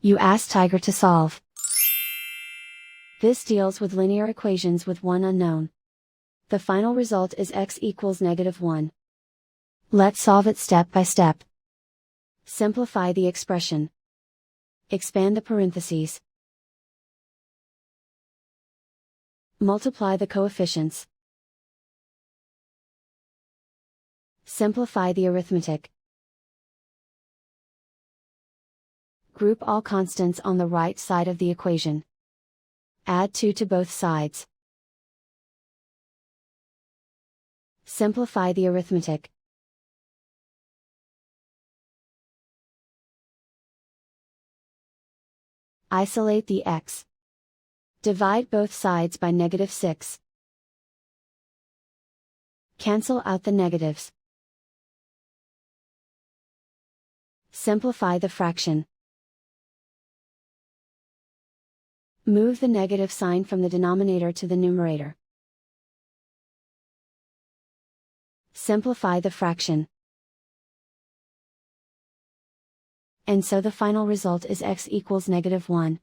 You ask Tiger to solve. This deals with linear equations with one unknown. The final result is x equals -1. Let's solve it step by step. Simplify the expression. Expand the parentheses. Multiply the coefficients. Simplify the arithmetic. Group all constants on the right side of the equation. Add 2 to both sides. Simplify the arithmetic. Isolate the x. Divide both sides by -6. Cancel out the negatives. Simplify the fraction. Move the negative sign from the denominator to the numerator. Simplify the fraction. And so the final result is x equals -1.